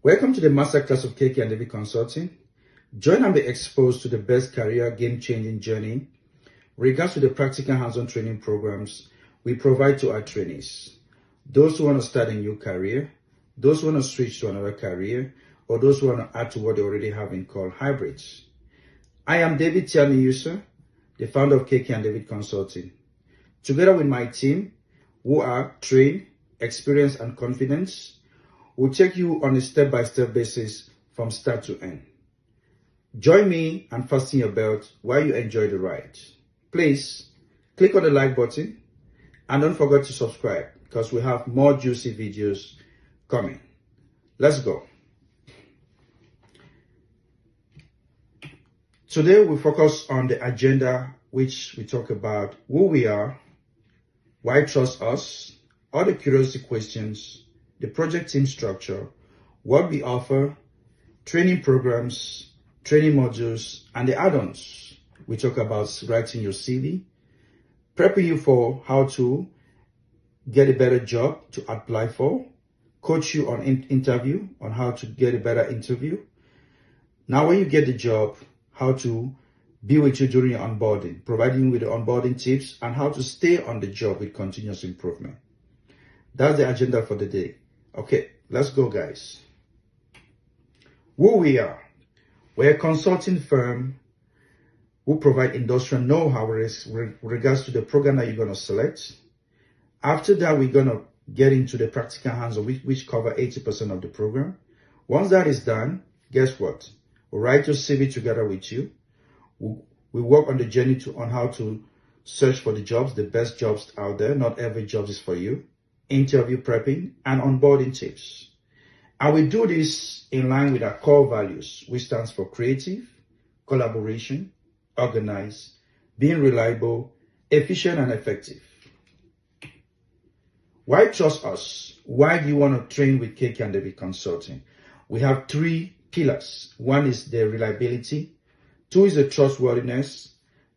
Welcome to the masterclass of KK&DAVID Consulting. Join and be exposed to the best career game-changing journey regards to the practical hands-on training programs we provide to our trainees. Those who want to start a new career, those who want to switch to another career, or those who want to add to what they already have in called hybrids. I am David Tiani, the founder of KK&DAVID Consulting. Together with my team, who are trained, experienced, and confident, we'll take you on a step-by-step basis from start to end. Join me and fasten your belt while you enjoy the ride. Please click on the like button and don't forget to subscribe because we have more juicy videos coming. Let's go. Today we focus on the agenda, which we talk about who we are, why trust us, all the curiosity questions, the project team structure, what we offer, training programs, training modules, and the add-ons. We talk about writing your CV, prepping you for how to get a better job to apply for, coach you on interview, on how to get a better interview. Now, when you get the job, how to be with you during your onboarding, providing you with the onboarding tips, and how to stay on the job with continuous improvement. That's the agenda for the day. Okay, let's go, guys. Who we are. We're a consulting firm who provide industrial know-how with regards to the program that you're going to select. After that, we're going to get into the practical hands-on, which cover 80% of the program. Once that is done, guess what? We'll write your CV together with you. We work on the journey on how to search for the jobs, the best jobs out there. Not every job is for you. Interview prepping, and onboarding tips. And we do this in line with our core values, which stands for creative, collaboration, organized, being reliable, efficient, and effective. Why trust us? Why do you want to train with KK&DAVID Consulting? We have 3 pillars. One is the reliability, 2 is the trustworthiness,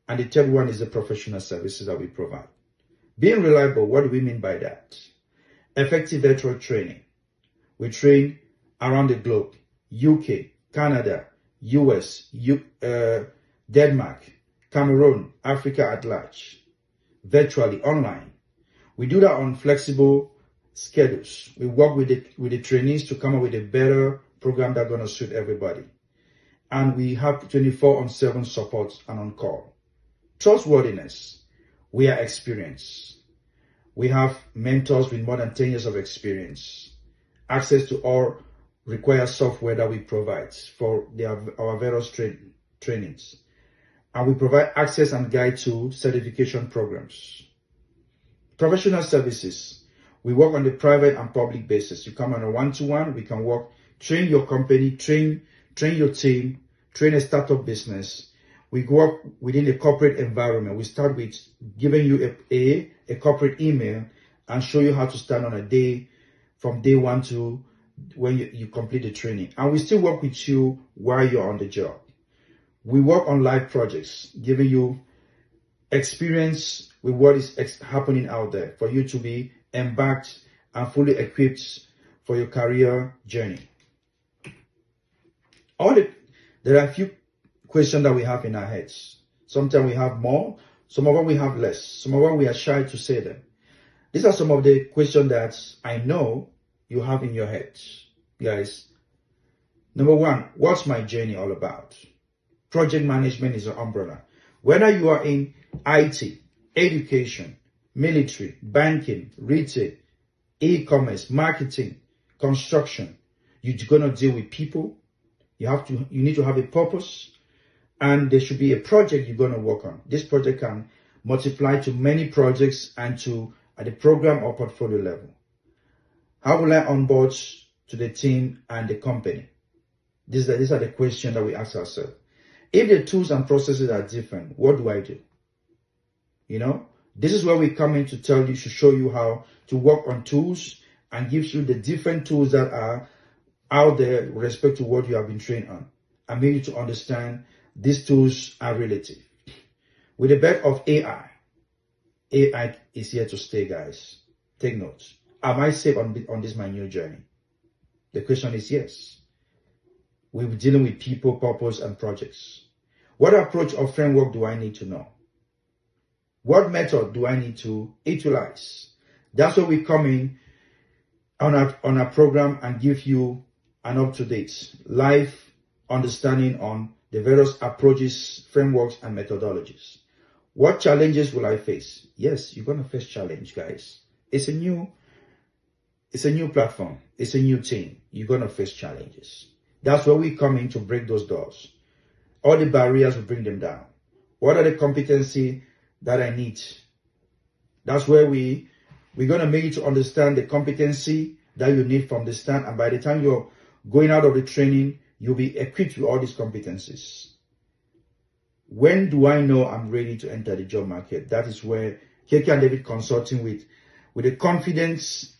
and the 3rd one is the professional services that we provide. Being reliable, what do we mean by that? Effective virtual training. We train around the globe, UK, Canada, US, Denmark, Cameroon, Africa at large, virtually, online. We do that on flexible schedules. We work with the trainees to come up with a better program that's going to suit everybody. And we have 24/7 support and on call. Trustworthiness. We are experienced. We have mentors with more than 10 years of experience, access to all required software that we provide for our various trainings. And we provide access and guide to certification programs. Professional services. We work on the private and public basis. You come on a one-to-one, we can work, train your company, train your team, train a startup business. We work within a corporate environment. We start with giving you a corporate email and show you how to start on a day from day 1 to when you complete the training. And we still work with you while you're on the job. We work on live projects, giving you experience with what is happening out there for you to be embarked and fully equipped for your career journey. There are a few questions that we have in our heads. Sometimes we have more, some of them we have less, some of them we are shy to say them. These are some of the questions that I know you have in your heads, guys. Number 1, what's my journey all about? Project management is an umbrella. Whether you are in IT, education, military, banking, retail, e-commerce, marketing, construction, you're going to deal with people. You need to have a purpose. And there should be a project you're going to work on. This project can multiply to many projects and at the program or portfolio level. How will I onboard to the team and the company? These are the questions that we ask ourselves. If the tools and processes are different, what do I do? This is where we come in to show you how to work on tools and gives you the different tools that are out there with respect to what you have been trained on. And maybe to understand these tools are relative. With the birth of AI is here to stay, guys. Take notes. Am I safe on this my new journey? The question is yes. We're dealing with people, purpose, and projects. What approach or framework do I need to know? What method do I need to utilize? That's where we come in on our program and give you an up-to-date live understanding on the various approaches, frameworks, and methodologies. What challenges will I face? Yes, you're going to face challenge, guys. It's a new platform. It's a new team. You're going to face challenges. That's where we come in to break those doors. All the barriers, we bring them down. What are the competency that I need? That's where we're going to make you to understand the competency that you need from the start. And by the time you're going out of the training, you'll be equipped with all these competencies. When do I know I'm ready to enter the job market? That is where KK&DAVID Consulting with the confidence,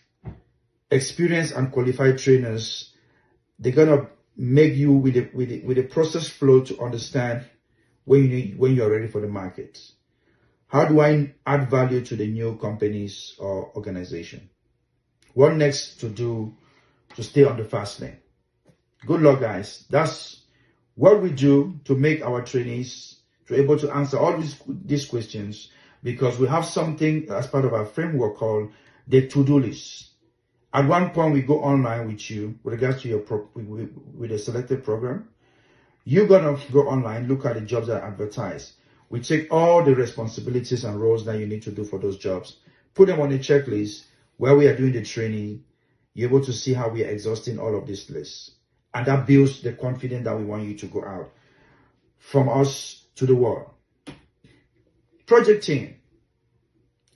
experience, and qualified trainers, they're gonna make you with a process flow to understand when you're ready for the market. How do I add value to the new companies or organization? What next to do to stay on the fast lane? Good luck, guys. That's what we do to make our trainees to be able to answer all these questions, because we have something as part of our framework called the to-do list. At one point, we go online with you with regards to your with a selected program. You're gonna go online, look at the jobs that are advertised. We take all the responsibilities and roles that you need to do for those jobs, put them on a checklist where we are doing the training. You're able to see how we are exhausting all of this list. And that builds the confidence that we want you to go out from us to the world. Project team.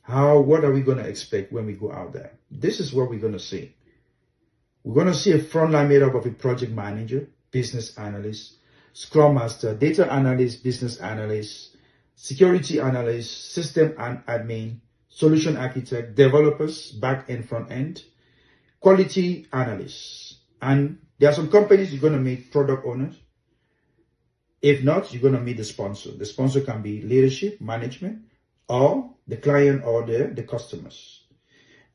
What are we going to expect when we go out there? This is what we're going to see. We're going to see a frontline made up of a project manager, business analyst, scrum master, data analyst, business analyst, security analyst, system and admin, solution architect, developers, back end, front end, quality analysts. And there are some companies you're going to meet product owners. If not, you're going to meet the sponsor. The sponsor can be leadership, management, or the client or the customers.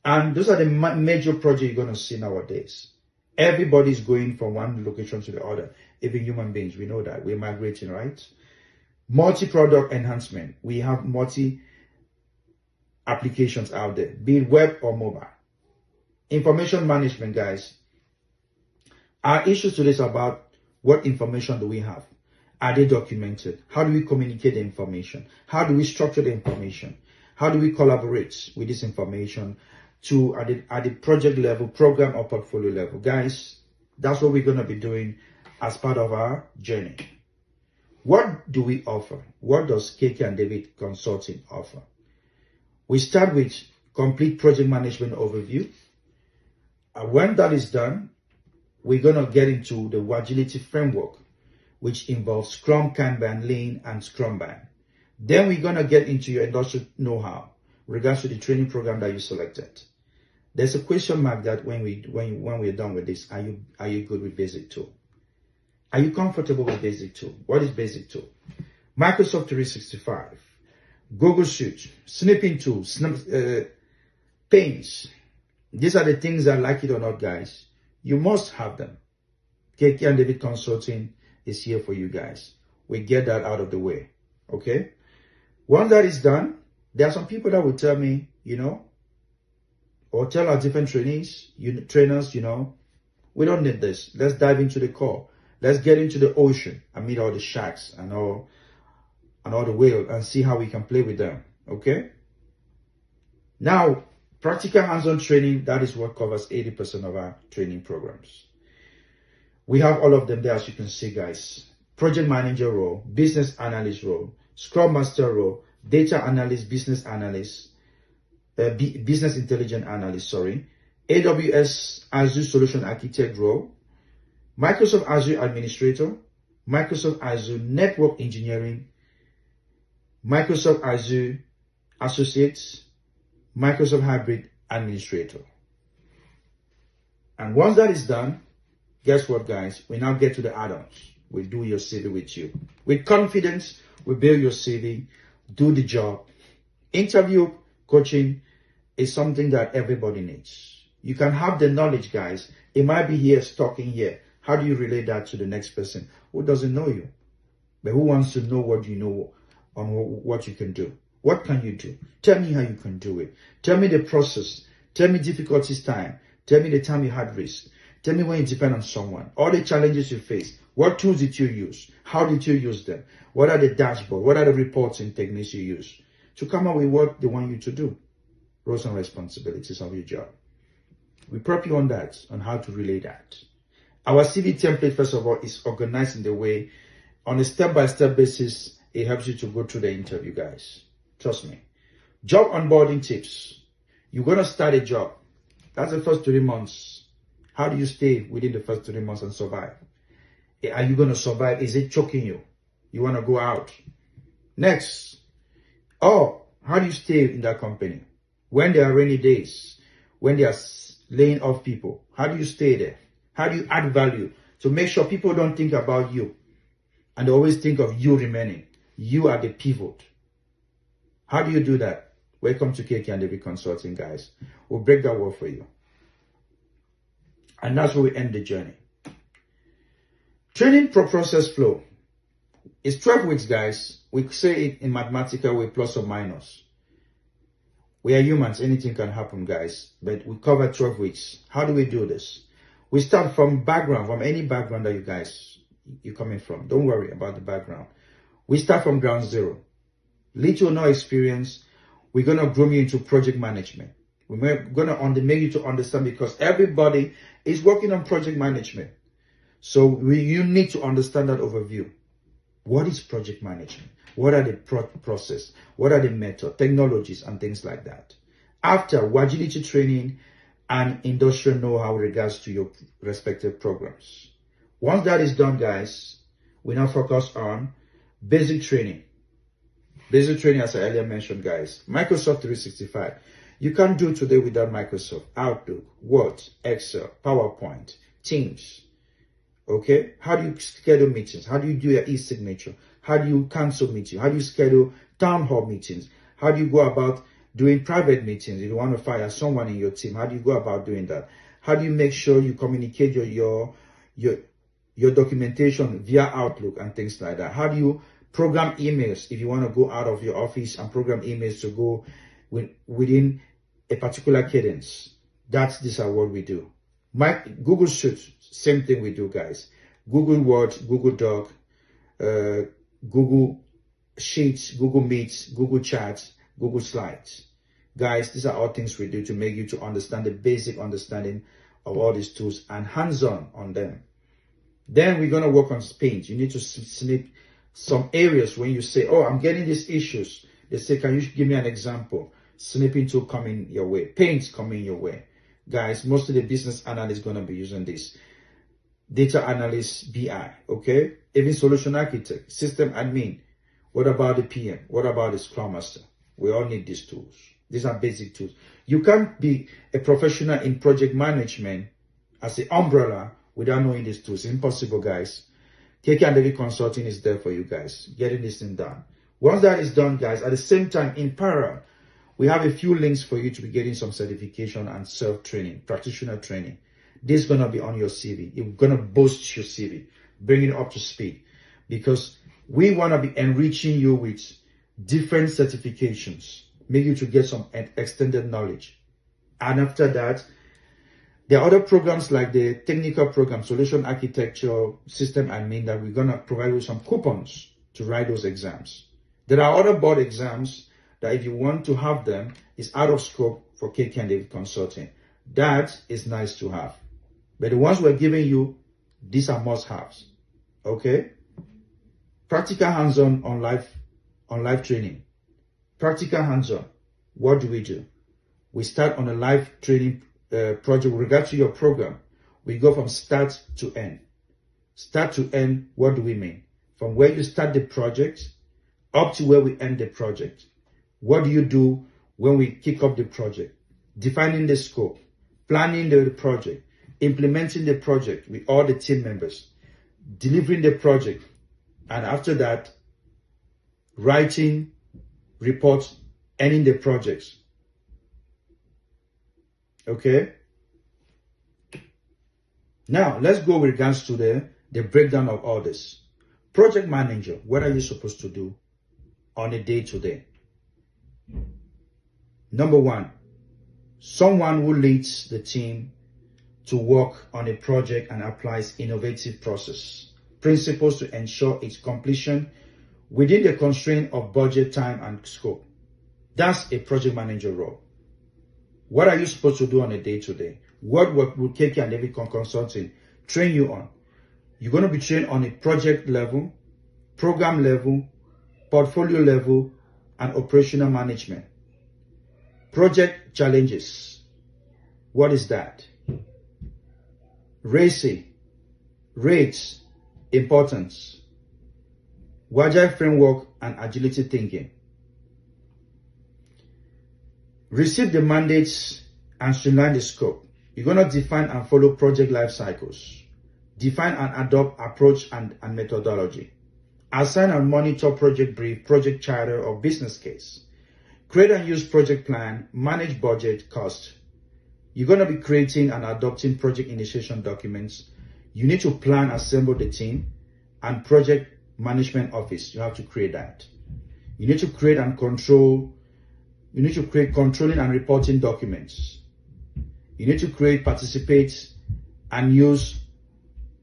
And those are the major projects you're going to see nowadays. Everybody's going from one location to the other. Even human beings, we know that. We're migrating, right? Multi-product enhancement. We have multi-applications out there, be it web or mobile. Information management, guys. Our issues today is about what information do we have? Are they documented? How do we communicate the information? How do we structure the information? How do we collaborate with this information at the project level, program or portfolio level? Guys, that's what we're going to be doing as part of our journey. What do we offer? What does KK&DAVID Consulting offer? We start with complete project management overview. When that is done, we're going to get into the agility framework, which involves Scrum, Kanban, Lean, and Scrumban. Then we're going to get into your industrial know-how with regards to the training program that you selected. There's a question mark that when we're done with this, are you good with Basic Tool? Are you comfortable with Basic Tool? What is Basic Tool? Microsoft 365, Google Suite, snipping tools, Paints. These are the things that, like it or not, guys, you must have them. KK&DAVID Consulting is here for you guys. We get that out of the way, okay? Once that is done, there are some people that will tell me, or tell our different trainers, we don't need this. Let's dive into the core. Let's get into the ocean and meet all the sharks and all the whales and see how we can play with them, okay? Now, practical hands-on training, that is what covers 80% of our training programs. We have all of them there, as you can see, guys. Project manager role, business analyst role, scrum master role, data analyst, business analyst, business intelligence analyst, AWS Azure solution architect role, Microsoft Azure administrator, Microsoft Azure network engineering, Microsoft Azure associates, Microsoft hybrid administrator. And once that is done, guess what, guys? We now get to the add-ons. We do your CV with you. With confidence, we build your CV, do the job. Interview coaching is something that everybody needs. You can have the knowledge, guys. It might be here, stuck in here. How do you relate that to the next person who doesn't know you, but who wants to know what you know on what you can do? What can you do? Tell me how you can do it. Tell me the process. Tell me difficulties time. Tell me the time you had risk. Tell me when you depend on someone. All the challenges you face. What tools did you use? How did you use them? What are the dashboard? What are the reporting techniques you use to come up with what they want you to do? Roles and responsibilities of your job. We prep you on that, on how to relay that. Our CV template, first of all, is organized in the way, on a step-by-step basis, it helps you to go through the interview, guys. Trust me. Job onboarding tips. You're going to start a job. That's the first 3 months. How do you stay within the first 3 months and survive? Are you going to survive? Is it choking you? You want to go out? Next. Oh, how do you stay in that company? When there are rainy days, when they are laying off people, how do you stay there? How do you add value to make sure people don't think about you and they always think of you remaining? You are the pivot. How do you do that? Welcome to KK&DAVID Consulting, guys. We'll break that word for you. And that's where we end the journey. Training process flow. It's 12 weeks, guys. We say it in mathematical way, plus or minus. We are humans. Anything can happen, guys. But we cover 12 weeks. How do we do this? We start from background, from any background that you're coming from. Don't worry about the background. We start from ground zero. Little or no experience. We're going to groom you into project management. We're going to make you to understand, because everybody is working on project management. So you need to understand that overview. What is project management? What are the process? What are the method, technologies, and things like that? After, agility training and industrial know-how regards to your respective programs. Once that is done, guys, we now focus on basic training. Basic training, as I earlier mentioned, guys. Microsoft 365. You can't do today without Microsoft. Outlook, Word, Excel, PowerPoint, Teams. Okay? How do you schedule meetings? How do you do your e-signature? How do you cancel meetings? How do you schedule town hall meetings? How do you go about doing private meetings? If you want to fire someone in your team, how do you go about doing that? How do you make sure you communicate your documentation via Outlook and things like that? How do you program emails if you want to go out of your office and program emails to go within a particular cadence? These are what we do. Google Sheets, same thing we do, guys. Google Word, Google Doc, Google Sheets, Google Meets, Google Charts, Google Slides. Guys, these are all things we do to make you to understand the basic understanding of all these tools and hands-on on them. Then we're going to work on paint. You need to snip some areas when you say, oh, I'm getting these issues. They say, can you give me an example? Snipping tool coming your way. Paint coming your way. Guys, most of the business analysts going to be using this. Data analyst, BI, okay? Even solution architect, system admin. What about the PM? What about the Scrum Master? We all need these tools. These are basic tools. You can't be a professional in project management as an umbrella without knowing these tools. It's impossible, guys. KK&DAVID Consulting is there for you guys, getting this thing done. Once that is done, guys, at the same time, in parallel, we have a few links for you to be getting some certification and self-training, practitioner training. This is going to be on your CV. It's going to boost your CV, bring it up to speed, because we want to be enriching you with different certifications, make you to get some extended knowledge. And after that, there are other programs like the technical program, solution architecture, system admin, that we're going to provide you some coupons to write those exams. There are other board exams that if you want to have them, is out of scope for KK&DAVID Consulting. That is nice to have. But the ones we're giving you, these are must-haves. Okay? Practical hands-on on live training. Practical hands-on. What do? We start on a live training project with regard to your program. We go from start to end. Start to end, what do we mean? From where you start the project up to where we end the project. What do you do when we kick off the project? Defining the scope, planning the project, implementing the project with all the team members, delivering the project, and after that, writing reports, ending the projects. Okay? Now, let's go with regards to the breakdown of all this. Project manager, what are you supposed to do on a day-to-day? Number one, someone who leads the team to work on a project and applies innovative process, principles to ensure its completion within the constraint of budget, time, and scope. That's a project manager role. What are you supposed to do on a day-to-day? What will KK&DAVID Consulting train you on? You're going to be trained on a project level, program level, portfolio level, and operational management. Project challenges. What is that? Rates, importance, Agile framework, and agility thinking. Receive the mandates and streamline the scope. You're going to define and follow project life cycles. Define and adopt approach and methodology. Assign and monitor project brief, project charter, or business case. Create and use project plan, manage budget, cost. You're going to be creating and adopting project initiation documents. You need to plan, assemble the team, and project management office. You have to create that. You need to create and control. You need to create controlling and reporting documents. You need to create, participate, and use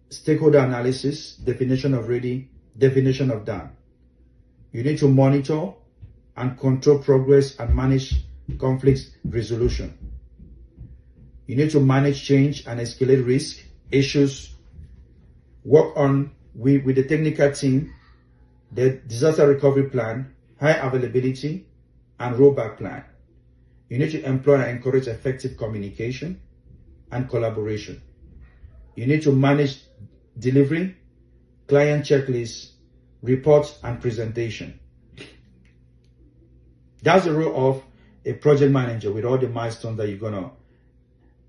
stakeholder analysis, definition of ready, definition of done. You need to monitor and control progress and manage conflicts resolution. You need to manage change and escalate risk, issues, work on with the technical team, the disaster recovery plan, high availability, and rollback plan. You need to employ and encourage effective communication and collaboration. You need to manage delivery, client checklists, reports, and presentation. That's the role of a project manager with all the milestones that you're going to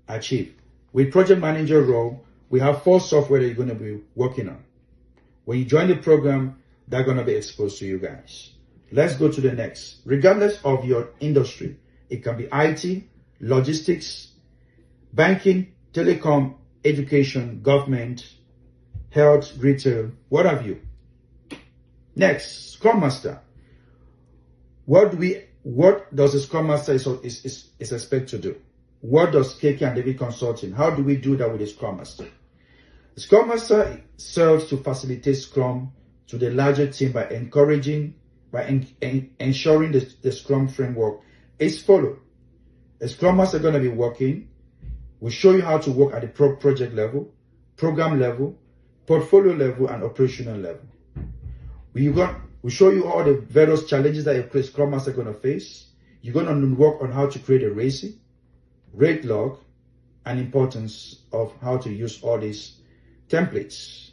achieve. With project manager role, we have 4 software that you're going to be working on. When you join the program, they're going to be exposed to you guys. Let's go to the next. Regardless of your industry, it can be IT, logistics, banking, telecom, education, government, health, retail, what have you. Next, Scrum Master. What does a Scrum Master is expected to do? What does KK&DAVID Consulting? How do we do that with a Scrum Master? The Scrum Master serves to facilitate Scrum to the larger team by ensuring the Scrum framework is followed. A Scrum Master is going to be working. We'll show you how to work at the project level, program level, portfolio level, and operational level. We'll show you all the various challenges that a Scrum Master is going to face. You're going to work on how to create a rate log, and importance of how to use all these templates.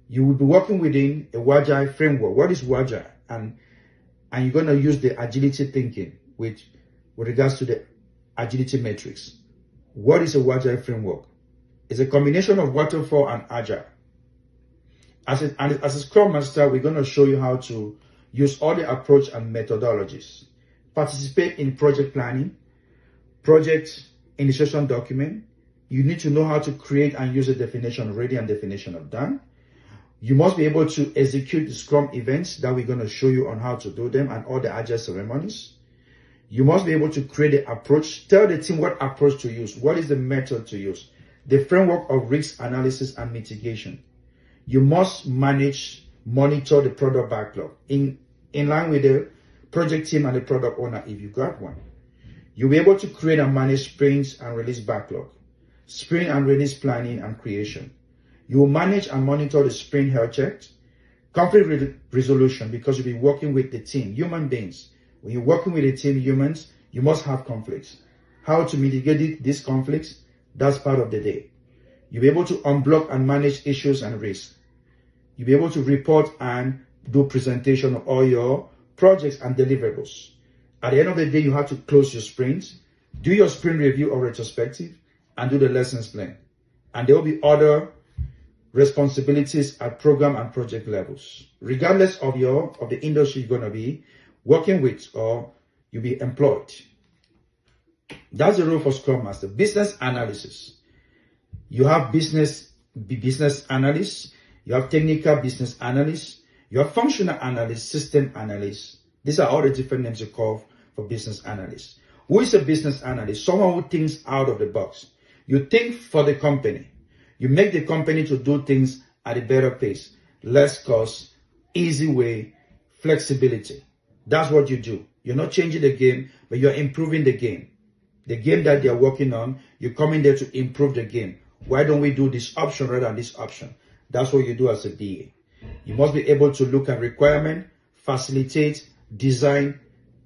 You will be working within a Agile framework. What is Agile? And you're going to use the agility thinking with regards to the agility metrics. What is a Agile framework? It's a combination of waterfall and Agile. As a Scrum Master, we're going to show you how to use all the approach and methodologies. Participate in project planning, project initiation document. You need to know how to create and use a definition of ready and definition of done. You must be able to execute the Scrum events that we're going to show you on how to do them and all the Agile ceremonies. You must be able to create the approach. Tell the team what approach to use. What is the method to use? The framework of risk analysis and mitigation. You must monitor the product backlog in line with the project team and the product owner if you got one. You'll be able to create and manage sprints and release backlog, sprint and release planning and creation. You will manage and monitor the sprint health checks, conflict resolution, because you'll be working with the team, human beings. When you're working with a team, humans, you must have conflicts. How to mitigate these conflicts, that's part of the day. You'll be able to unblock and manage issues and risks. You'll be able to report and do presentation of all your projects and deliverables. At the end of the day, you have to close your sprints, do your sprint review or retrospective, and do the lessons learned. And there will be other responsibilities at program and project levels, regardless of the industry you're going to be working with or you'll be employed. That's the role for Scrum Master. Business analysis. You have business business analysts, you have technical business analysts, you have functional analysts, system analysts. These are all the different names you call for business analysts. Who is a business analyst? Someone who thinks out of the box. You think for the company. You make the company to do things at a better pace, less cost, easy way, flexibility. That's what you do. You're not changing the game, but you're improving the game. The game that they're working on, you come in there to improve the game. Why don't we do this option rather than this option? That's what you do as a BA. You must be able to look at requirement, facilitate, design,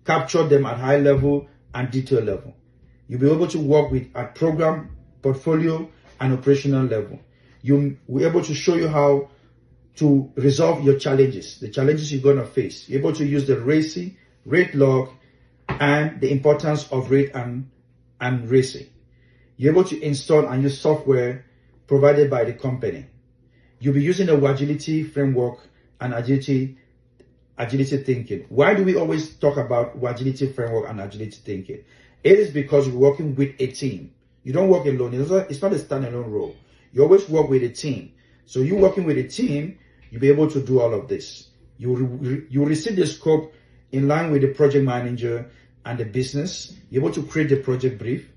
capture them at high level and detail level. You'll be able to work with at program, portfolio, and operational level. You'll be able to show you how to resolve your challenges, the challenges you're going to face. You're able to use the RACI, rate log, and the importance of rate and RACI. You're able to install and use software provided by the company. You'll be using the agility framework and agility thinking. Why do we always talk about agility framework and agility thinking? It is because you're working with a team. You don't work alone. It's not a standalone role. You always work with a team. So you working with a team, you'll be able to do all of this. You receive the scope in line with the project manager and the business. You're able to create the project brief,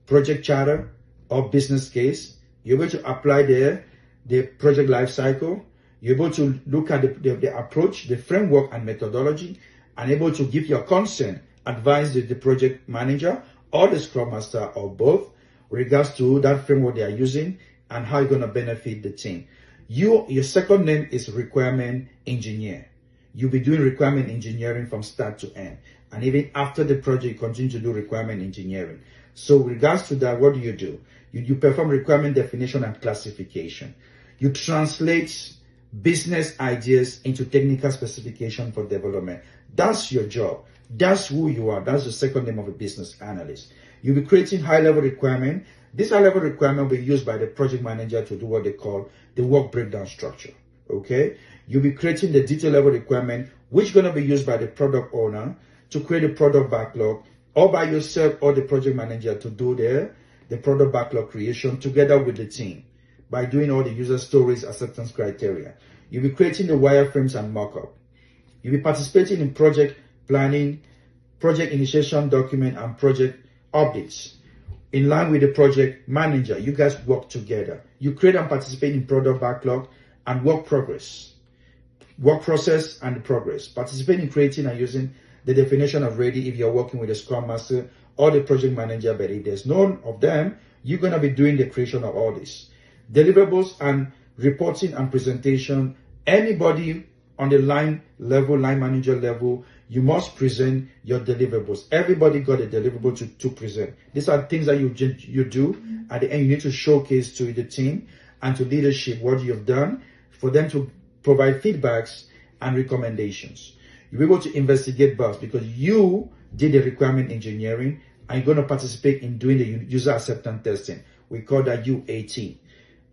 project charter, or business case. You're able to apply the project life cycle. You're able to look at the approach, the framework and methodology, and able to give your consent, advise the project manager or the scrum master or both with regards to that framework they are using and how you're going to benefit the team. Your second name is requirement engineer. You'll be doing requirement engineering from start to end. And even after the project, you continue to do requirement engineering. So with regards to that, what do? You perform requirement definition and classification. You translate business ideas into technical specification for development. That's your job. That's who you are. That's the second name of a business analyst. You'll be creating high-level requirement. This high-level requirement will be used by the project manager to do what they call the work breakdown structure. Okay? You'll be creating the detail level requirement, which is going to be used by the product owner to create a product backlog, or by yourself or the project manager to do the product backlog creation together with the team by doing all the user stories, acceptance criteria. You'll be creating the wireframes and mockup. You'll be participating in project planning, project initiation document, and project updates. In line with the project manager, you guys work together. You create and participate in product backlog and work process and progress. Participate in creating and using the definition of ready if you're working with a scrum master or the project manager, but if there's none of them, you're going to be doing the creation of all this. Deliverables and reporting and presentation. Anybody on the line manager level, you must present your deliverables. Everybody got a deliverable to present. These are things that you do. At the end, you need to showcase to the team and to leadership what you've done for them to provide feedbacks and recommendations. You'll be able to investigate bugs because you did the requirement engineering and you're going to participate in doing the user acceptance testing. We call that UAT.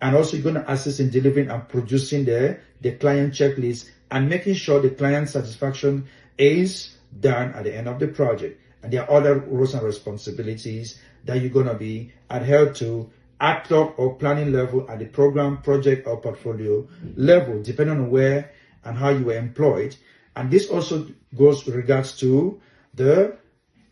And also you're going to assist in delivering and producing the client checklist and making sure the client satisfaction is done at the end of the project. And there are other roles and responsibilities that you're going to be adhered to at top or planning level, at the program, project, or portfolio level, depending on where and how you were employed. And this also goes with regards to the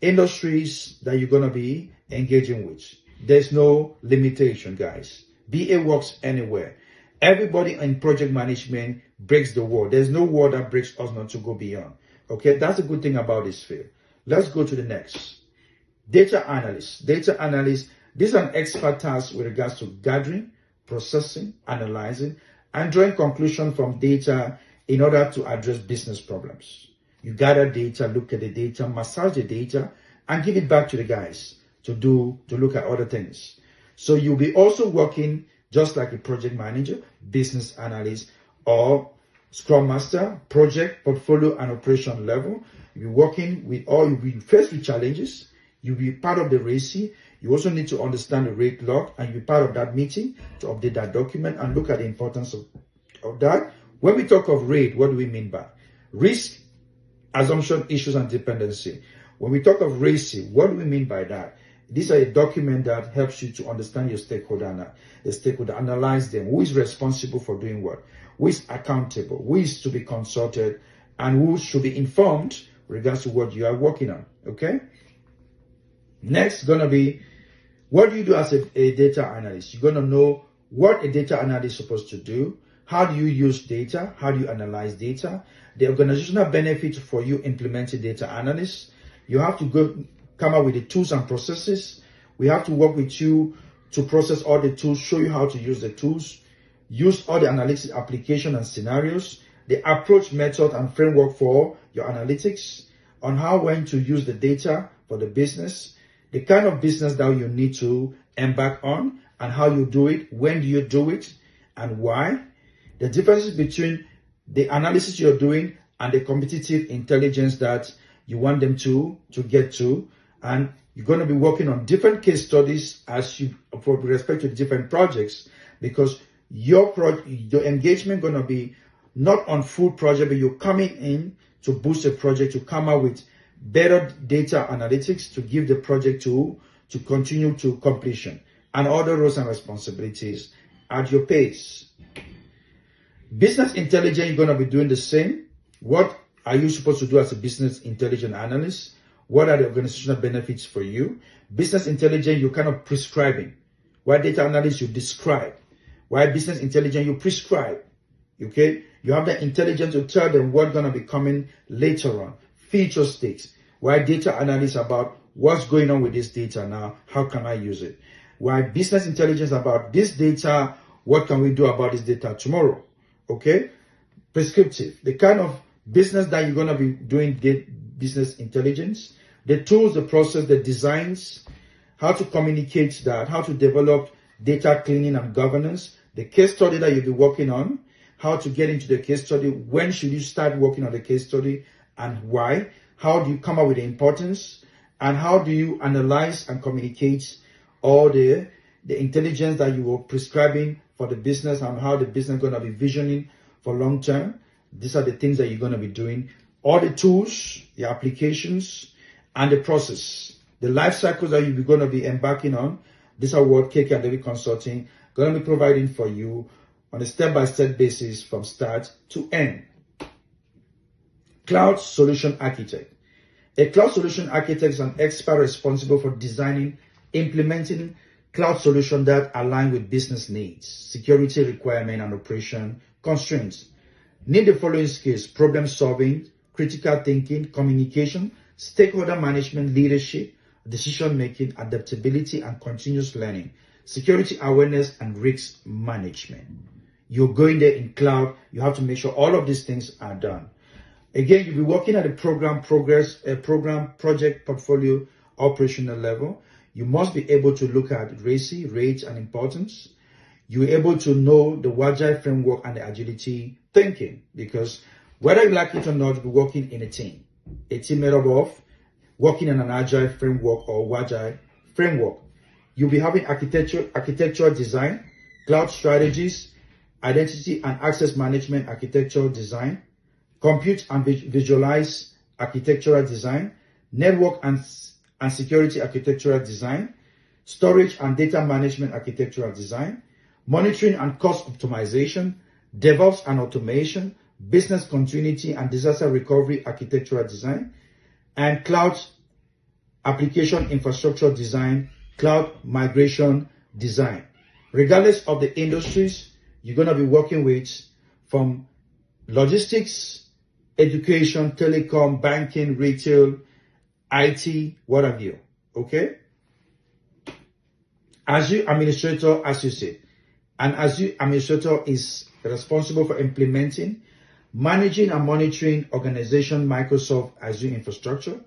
industries that you're going to be engaging with. There's no limitation, guys. BA works anywhere. Everybody in project management breaks the wall. There's no wall that breaks us not to go beyond. Okay, that's a good thing about this field. Let's go to the next. Data analysts. Data analysts, this is an expert task with regards to gathering, processing, analyzing, and drawing conclusions from data in order to address business problems. You gather data, look at the data, massage the data, and give it back to the guys to look at other things. So you'll be also working just like a project manager, business analyst, or scrum master, project, portfolio, and operation level. You'll be working with you'll be faced with challenges. You'll be part of the RACI. You also need to understand the rate log, and you'll be part of that meeting to update that document and look at the importance of that. When we talk of rate, what do we mean by risk, assumption, issues, and dependency? When we talk of RACI, what do we mean by that? These are a document that helps you to understand your stakeholder, analyze them. Who is responsible for doing what? Who is accountable? Who is to be consulted? And who should be informed with regards to what you are working on, okay? Next, gonna be, what do you do as a data analyst? You're gonna know what a data analyst is supposed to do. How do you use data? How do you analyze data? The organizational benefits for you implementing data analysts. You have to come up with the tools and processes. We have to work with you to process all the tools, show you how to use the tools, use all the analytics application and scenarios, the approach, method, and framework for your analytics, on when to use the data for the business, the kind of business that you need to embark on, and how you do it, when do you do it, and why, the differences between the analysis you're doing and the competitive intelligence that you want them to get to. And you're going to be working on different case studies for respect to different projects, because your engagement going to be not on full project, but you're coming in to boost a project, to come out with better data analytics to give the project to continue to completion, and other roles and responsibilities at your pace. Business intelligence, you're going to be doing the same. What are you supposed to do as a business intelligence analyst? What are the organizational benefits for you? Business intelligence, you're kind of prescribing. Why data analyst, you describe. Why business intelligence, you prescribe. Okay? You have the intelligence to tell them what's going to be coming later on. Feature states. Why data analyst, about what's going on with this data now? How can I use it? Why business intelligence, about this data? What can we do about this data tomorrow? Okay? Prescriptive. The kind of business that you're going to be doing business intelligence. The tools, the process, the designs, how to communicate that, how to develop data cleaning and governance, the case study that you'll be working on, how to get into the case study, when should you start working on the case study and why, how do you come up with the importance, and how do you analyze and communicate all the intelligence that you were prescribing for the business, and how the business is going to be visioning for long term. These are the things that you're going to be doing. All the tools, the applications, and the process, the life cycles that you're going to be embarking on. These are what KK&DAVID Consulting going to be providing for you on a step-by-step basis from start to end. Cloud Solution Architect. A cloud solution architect is an expert responsible for designing, implementing cloud solutions that align with business needs, security requirements, and operation constraints. Need the following skills: problem solving, critical thinking, communication, stakeholder management, leadership, decision making, adaptability, and continuous learning, security awareness, and risk management. You're going there in cloud. You have to make sure all of these things are done. Again, you'll be working at a program project portfolio operational level. You must be able to look at RACI, rate, and importance. You're able to know the Agile framework and the agility thinking, because whether you like it or not, you'll be working in a team made up of working in an Agile framework or Agile framework. You'll be having architectural design, cloud strategies, identity and access management architectural design, compute and visualize architectural design, network and security architectural design, storage and data management architectural design, monitoring and cost optimization, DevOps and automation, business continuity and disaster recovery architectural design, and cloud application infrastructure design, cloud migration design. Regardless of the industries you're going to be working with, from logistics, education, telecom, banking, retail, IT, what have you, okay? Azure Administrator Associate. An Azure Administrator is responsible for implementing, managing, and monitoring organization Microsoft Azure infrastructure.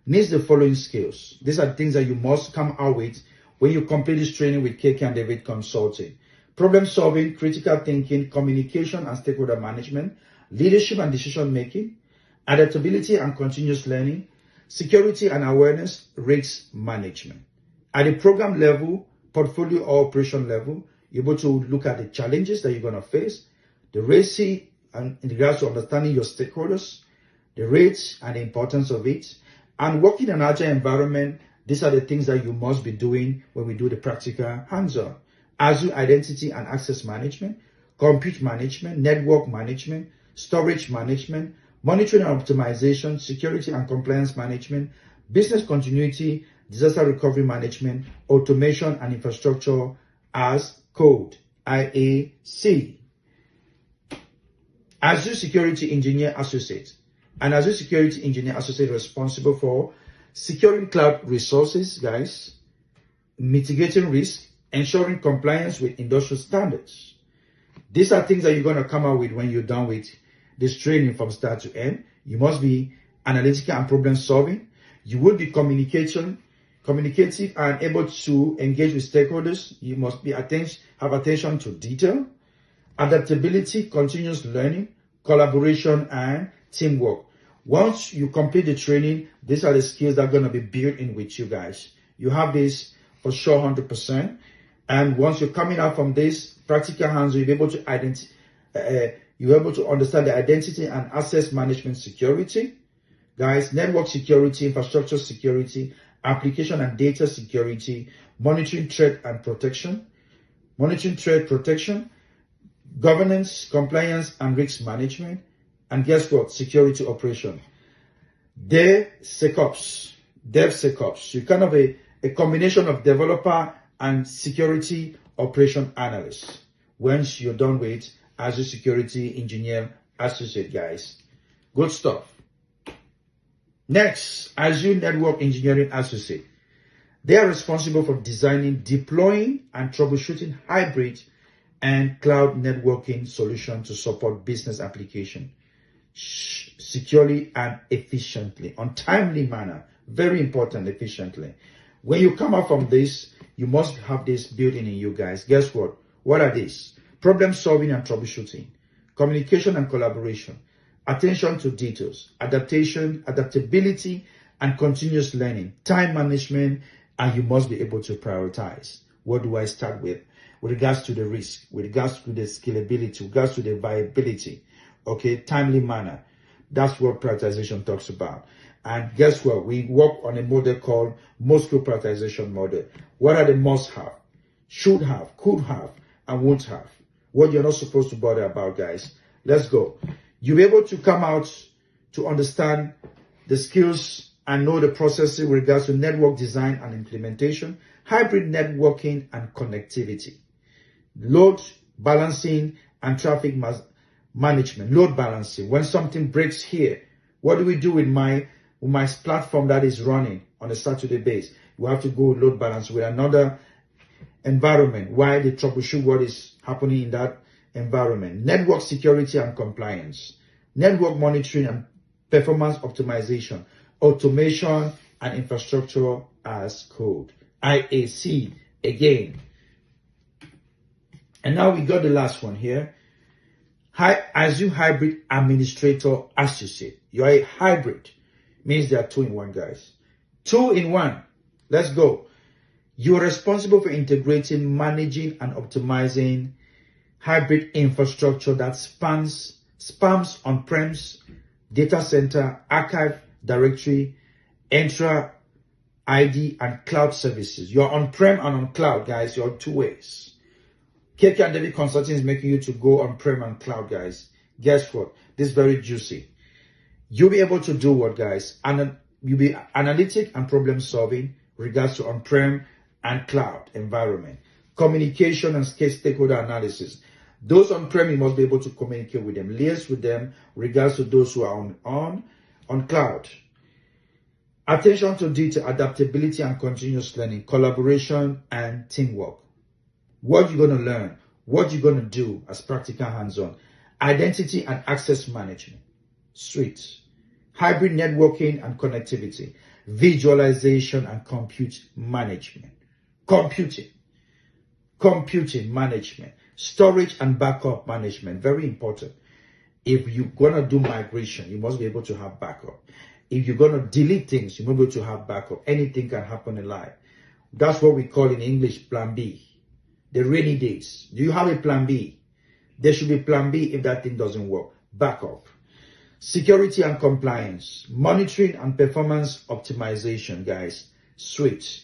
Needs the following skills. These are things that you must come out with when you complete this training with KK&DAVID Consulting. Problem solving, critical thinking, communication and stakeholder management, leadership and decision making, adaptability and continuous learning, security and awareness, risk management. At the program level, portfolio or operation level, you're able to look at the challenges that you're going to face, the RACI and in regards to understanding your stakeholders, the rates and the importance of it, and working in an agile environment These are the things that you must be doing when we do the practical hands-on. Azure Identity and Access Management, Compute Management, Network Management, Storage Management, Monitoring and Optimization, Security and Compliance Management, Business Continuity, Disaster Recovery Management, Automation and Infrastructure as Code, IAC. Azure Security Engineer Associate. An Azure Security Engineer Associate responsible for securing cloud resources, guys, mitigating risk, ensuring compliance with industrial standards. These are things that you're going to come out with when you're done with this training from start to end. You must be analytical and problem solving. You will be communicative and able to engage with stakeholders. You must be have attention to detail, adaptability, continuous learning, collaboration, and teamwork. Once you complete the training, these are the skills that are going to be built in with you guys. You have this for sure 100%. And once you're coming out from this practical hands, you'll be able to you're able to understand the identity and access management security, guys, network security, infrastructure security, application and data security, monitoring threat protection, governance, compliance and risk management, and guess what? Security operation. DevSecOps. You're kind of a combination of developer and security operation analyst. Once you're done with Azure Security Engineer Associate, guys. Good stuff. Next, Azure Network Engineering Associate. They are responsible for designing, deploying, and troubleshooting hybrid and cloud networking solutions to support business application securely and efficiently, on timely manner. Very important, efficiently. When you come out from this, you must have this built in you guys. Guess what? What are these? Problem solving and troubleshooting, communication and collaboration, attention to details, adaptation, adaptability, and continuous learning, time management, and you must be able to prioritize. What do I start with regards to the risk, with regards to the scalability, with regards to the viability? Okay, timely manner. That's what prioritization talks about. And guess what? We work on a model called Moscow prioritization model. What are the must have, should have, could have, and won't have? What you're not supposed to bother about, guys. Let's go. You'll be able to come out to understand the skills and know the processes with regards to network design and implementation, hybrid networking and connectivity, load balancing and traffic management, load balancing. When something breaks here, what do we do with my platform that is running on a Saturday base? We have to go load balance with another environment. Why they troubleshoot what is happening in that environment. Network security and compliance, network monitoring and performance optimization, automation and infrastructure as code, IAC again. And now we got the last one here. Azure Hybrid Administrator Associate. You're a hybrid. Means there are two in one, guys. Two in one. Let's go. You're responsible for integrating, managing, and optimizing hybrid infrastructure that spans on-premise, data center, archive, directory, Entra, ID, and cloud services. You're on-prem and on cloud, guys. You're two ways. KK&DAVID Consulting is making you to go on-prem and cloud, guys. Guess what? This is very juicy. You'll be able to do what, guys? And you'll be analytic and problem solving regards to on-prem and cloud environment. Communication and stakeholder analysis. Those on-prem, you must be able to communicate with them, liaise with them regards to those who are on cloud. Attention to detail, adaptability and continuous learning, collaboration and teamwork. What you're going to learn, what you're going to do as practical hands-on. Identity and access management, suite. Hybrid networking and connectivity, visualization and compute management. Computing management, storage and backup management, very important. If you're going to do migration, you must be able to have backup. If you're going to delete things, you must be able to have backup. Anything can happen in life. That's what we call in English plan B. The rainy days. Do you have a plan B? There should be plan B if that thing doesn't work. Backup. Security and compliance. Monitoring and performance optimization, guys. Sweet.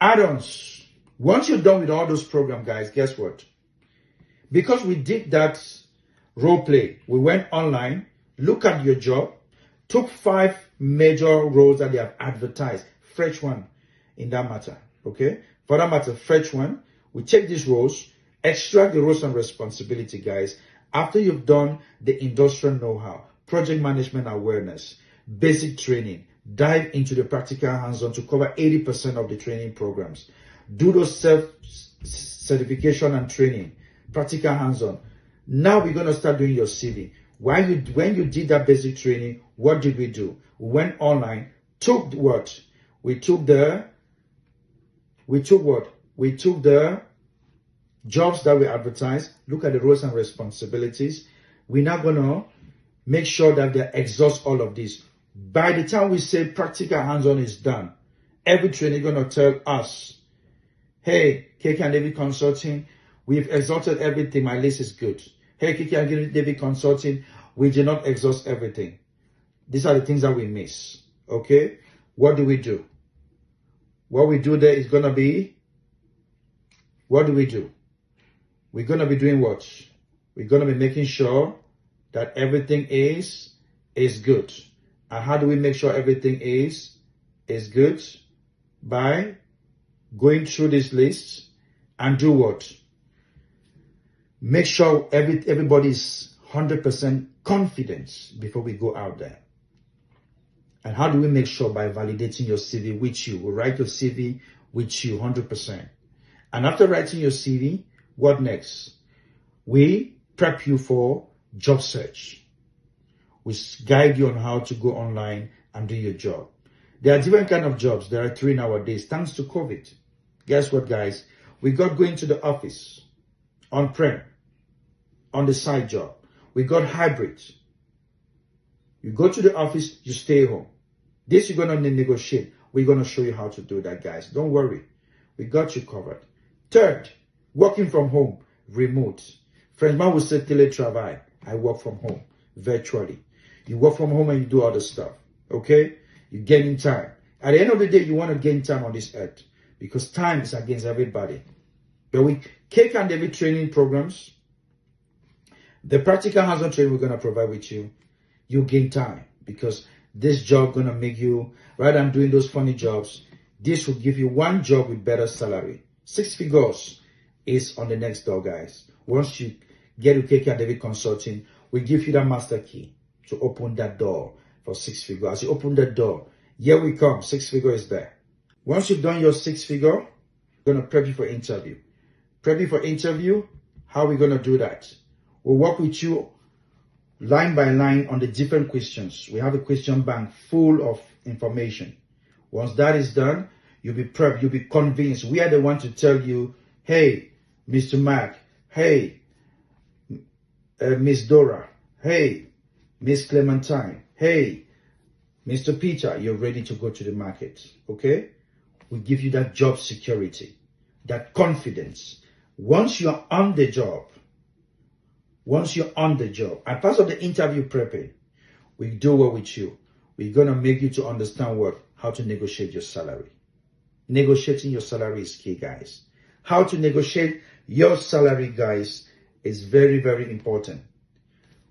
Add-ons. Once you're done with all those programs, guys, guess what? Because we did that role play, we went online, look at your job, took 5 major roles that they have advertised, fresh one in that matter, okay? For that matter, fresh one, we take these roles, extract the roles and responsibility, guys. After you've done the industrial know-how, project management awareness, basic training, dive into the practical hands-on to cover 80% of the training programs. Do those self-certification and training, practical hands-on. Now we're going to start doing your CV. When you did that basic training, what did we do? We went online, took what? We took the jobs that we advertised, look at the roles and responsibilities. We're now going to make sure that they exhaust all of this. By the time we say practical hands-on is done, every trainer is going to tell us, hey, KK&David Consulting, we've exhausted everything. My list is good. Hey, KK&David Consulting, we did not exhaust everything. These are the things that we miss. Okay? What do we do? What we do there is going to be, what do we do? We're going to be doing what? We're going to be making sure that everything is good. And how do we make sure everything is good? By going through this list and do what? Make sure everybody's 100% confident before we go out there. And how do we make sure? By validating your CV with you. We write your CV with you 100%. And after writing your CV, what next? We prep you for job search. We guide you on how to go online and do your job. There are different kind of jobs. There are 3 nowadays, thanks to COVID. Guess what, guys? We got going to the office, on-prem, on the side job. We got hybrid. You go to the office, you stay home. This you're going to negotiate. We're going to show you how to do that, guys. Don't worry. We got you covered. Third, working from home, remote. Frenchman will say teletravail. I work from home, virtually. You work from home and you do other stuff, okay? You're gaining time. At the end of the day, you want to gain time on this earth because time is against everybody. But with KK&David training programs, the practical hands-on training we're going to provide with you, you gain time because this job going to make you, rather than doing those funny jobs, this will give you one job with better salary. 6 figures is on the next door, guys. Once you get to KK&David Consulting, we give you that master key to open that door for 6 figures. As you open that door, here we come, 6 figures is there. Once you've done your 6 figure, we're going to prep you for interview. Prep you for interview, how are we going to do that? We'll work with you line by line on the different questions. We have a question bank full of information. Once that is done, you'll be prepped, you'll be convinced. We are the one to tell you, hey, Mr. Mac, hey, Miss Dora, hey, Miss Clementine, hey, Mr. Peter, you're ready to go to the market, okay? We give you that job security, that confidence. Once you're on the job, and part of the interview prepping, we do what with you. We're going to make you to understand how to negotiate your salary. Negotiating your salary is key, guys. How to negotiate your salary, guys, is very, very important.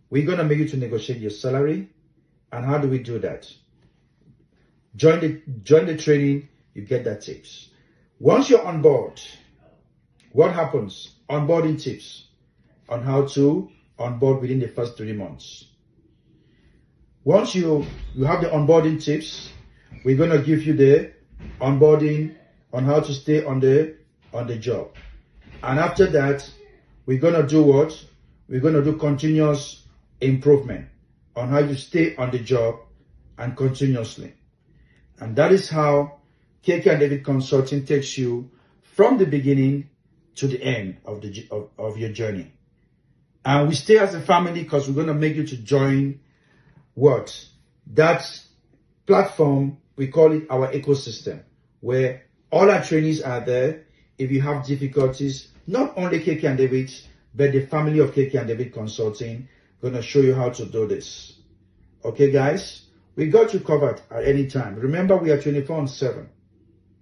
We're going to make you to negotiate your salary. And how do we do that? Join the training, you get that tips. Once you're on board, what happens? Onboarding tips on how to onboard within the first 3 months. Once you have the onboarding tips, we're going to give you the onboarding on how to stay on the job. And after that, we're going to do what? We're going to do continuous improvement on how you stay on the job and continuously. And that is how KK&David Consulting takes you from the beginning to the end of your journey. And we stay as a family because we're going to make you to join what? That platform, we call it our ecosystem, where all our trainees are there. If you have difficulties, not only KK&David, but the family of KK&David Consulting going to show you how to do this. Okay, guys? We got you covered at any time. Remember, we are 24/7.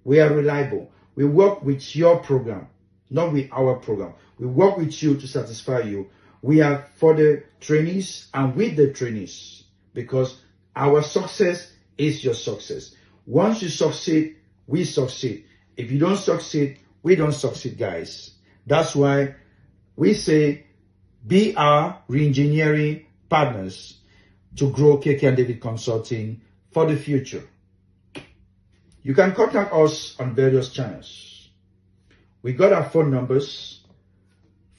We are reliable. We work with your program, not with our program. We work with you to satisfy you. We are for the trainees and with the trainees, because our success is your success. Once you succeed, we succeed. If you don't succeed, we don't succeed, guys. That's why we say be our re-engineering partners to grow KK&David Consulting for the future. You can contact us on various channels. We got our phone numbers,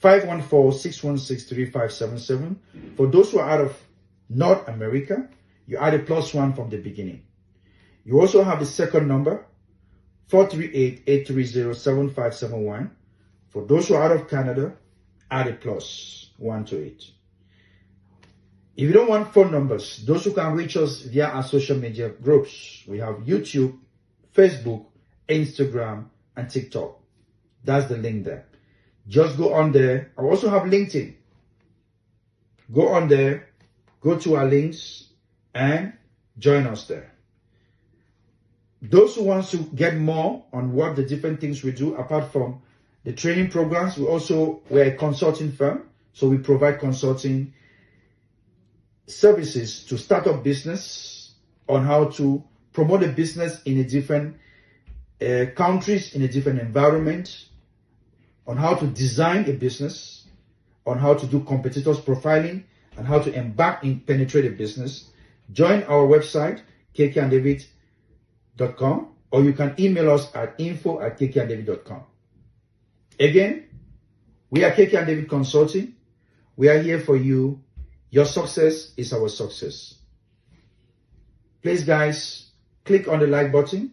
514-616-3577. For those who are out of North America, you add a +1 from the beginning. You also have the second number, 438-830-7571. For those who are out of Canada, add a +1 to it. If you don't want phone numbers, those who can reach us via our social media groups, we have YouTube, Facebook, Instagram, and TikTok. That's the link there. Just go on there. I also have LinkedIn. Go on there, go to our links, and join us there. Those who want to get more on what the different things we do, apart from the training programs, we're a consulting firm, so we provide consulting services to start up business, on how to promote a business in a different countries, in a different environment, on how to design a business, on how to do competitors profiling, and how to embark in penetrate a business. Join our website, KK&DAVID.com, or you can email us at info@KK&David.com. Again, we are KK&David Consulting. We are here for you. Your success is our success. Please, guys, click on the like button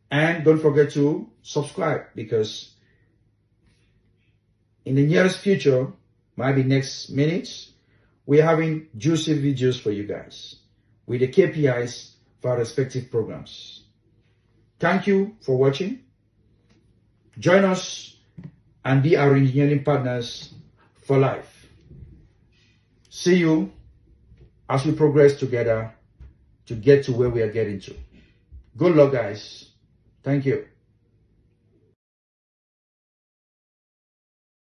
and don't forget to subscribe, because in the nearest future, might be next minutes, we're having juicy videos for you guys with the KPIs for our respective programs. Thank you for watching. Join us and be our engineering partners for life. See you as we progress together to get to where we are getting to. Good luck, guys. Thank you.